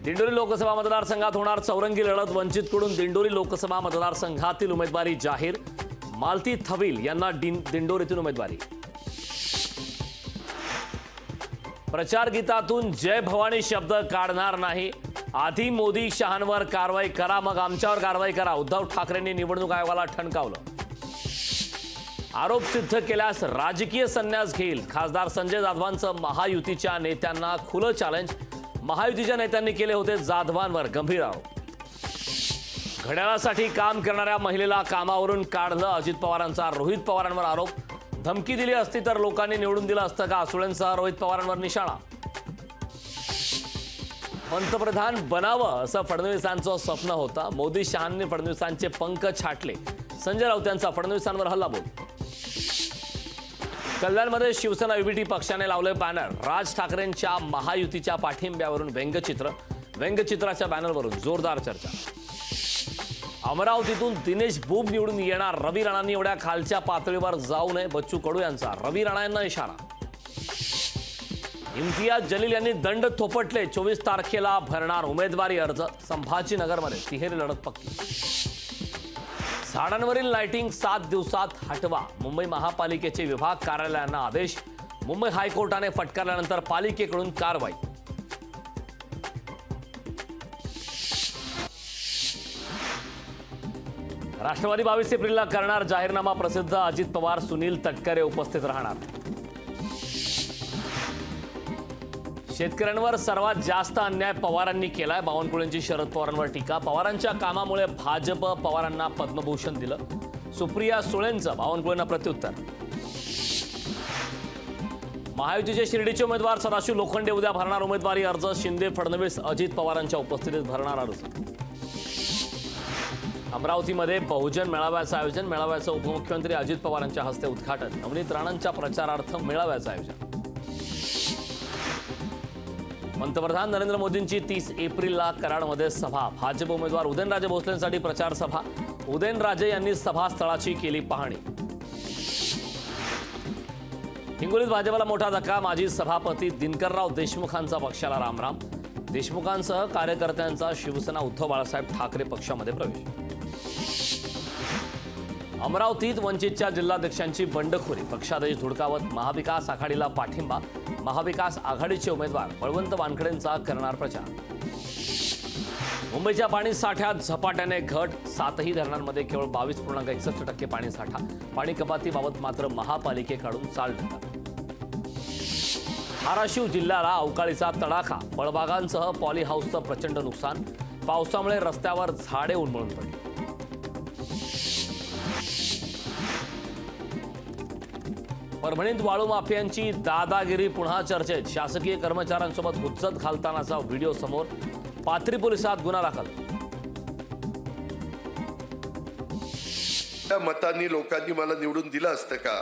दिंडोरी लोकसभा मतदारसंघात होणार चौरंगी लढत। वंचितकडून दिंडोरी लोकसभा मतदारसंघातील उमेदवारी जाहीर। मालती थविल यांना दिंडोरीतून उमेदवारी। प्रचार गीतातून जय भवानी शब्द काढणार नाही। आधी मोदी शहांवर कारवाई करा, मग आमच्यावर कारवाई करा। उद्धव ठाकरेंनी निवडणूक आयोगाला ठणकावलं। आरोप सिद्ध केल्यास राजकीय संन्यास घेईल। खासदार संजय जाधवांचं महायुतीच्या नेत्यांना खुलं चॅलेंज। महायुतीच्या नेत्यांनी केले होते जाधवांवर गंभीर आरोप। घड्याळासाठी काम करणाऱ्या महिलेला कामावरून काढलं। अजित पवारांचा रोहित पवारांवर आरोप। धमकी दिली असती तर लोकांनी निवडून दिलं असतं का? सुळेंसह रोहित पवारांवर निशाणा। पंतप्रधान बनावं असं फडणवीसांचं स्वप्न होतं। मोदी शहांनी फडणवीसांचे पंख छाटले। संजय राऊत यांचा फडणवीसांवर हल्लाबोल। कल्याणमध्ये शिवसेना युबीटी पक्षाने लावले बॅनर। राज ठाकरेंच्या महायुतीच्या पाठिंब्यावरून व्यंगचित्र। व्यंगचित्राच्या बॅनरवरून जोरदार चर्चा। अमरावतीतून दिनेश बुब निवडून येणार। रवी राणांनी एवढ्या खालच्या पातळीवर जाऊ नये, बच्चू कडू यांचा रवी राणा यांना इशारा। इम्तियाज जलील यांनी दंड थोपटले। 24 तारखेला भरणार उमेदवारी अर्ज। संभाजीनगरमध्ये तिहेरी लढत पक्की। झाडांवरील लाइटिंग 7 दिवसात हटवा। मुंबई महापालिकेचे विभाग कार्यालयांना आदेश। मुंबई हायकोर्टाने फटकारल्यानंतर पालिकेकडून कारवाई। राष्ट्रवादी 22 एप्रिलला करणार जाहीरनामा प्रसिद्ध। अजित पवार, सुनील तटकरे उपस्थित राहणार। शेतकऱ्यांवर सर्वात जास्त अन्याय पवारांनी केलाय। बावनकुळेंची शरद पवारांवर टीका। पवारांच्या कामामुळे भाजप पवारांना पद्मभूषण दिलं। सुप्रिया सुळेंचं बावनकुळेंना प्रत्युत्तर। महायुतीचे शिर्डीचे उमेदवार सदाशिव लोखंडे उद्या भरणार उमेदवारी अर्ज। शिंदे, फडणवीस, अजित पवारांच्या उपस्थितीत भरणार अर्ज। अमरावतीमध्ये बहुजन मेळाव्याचं आयोजन। मेळाव्याचं उपमुख्यमंत्री अजित पवारांच्या हस्ते उद्घाटन। नवनीत राणांच्या प्रचारार्थ मेळाव्याचं आयोजन। पंतप्रधान नरेंद्र मोदींची 30 एप्रिलला कराडमध्ये सभा। भाजप उमेदवार उदयनराजे भोसलेंसाठी प्रचार सभा। उदयनराजे यांनी सभास्थळाची केली पाहणी। हिंगोलीत भाजपला मोठा धक्का। माजी सभापती दिनकरराव देशमुखांचा पक्षाला रामराम। देशमुखांसह कार्यकर्त्यांचा शिवसेना उद्धव बाळासाहेब ठाकरे पक्षामध्ये प्रवेश। अमरावतीत वंचितच्या जिल्हाध्यक्षांची बंडखोरी। पक्षादेश धुडकावत महाविकास आघाडीला पाठिंबा। महाविकास आघाडीचे उमेदवार बळवंत वानखडेंचा करणार प्रचार। मुंबईच्या पाणी साठ्यात झपाट्याने घट। 7ही धरणांमध्ये केवळ 22.61% पाणी साठा। पाणी कपातीबाबत मात्र महापालिकेकडून चालढकल। धाराशिव जिल्ह्याला अवकाळीचा तडाखा। फळबागांसह पॉली हाऊसचं प्रचंड नुकसान। पावसामुळे रस्त्यावर झाडे उन्मळून पडली। परभणीत वाळू माफियांची दादागिरी पुन्हा चर्चेत। शासकीय कर्मचाऱ्यांसोबत हुज्जत घालतानाचा व्हिडिओ समोर। पाथरी पोलिसात गुन्हा दाखल। त्या मतांनी लोकांनी मला निवडून दिलं असतं का?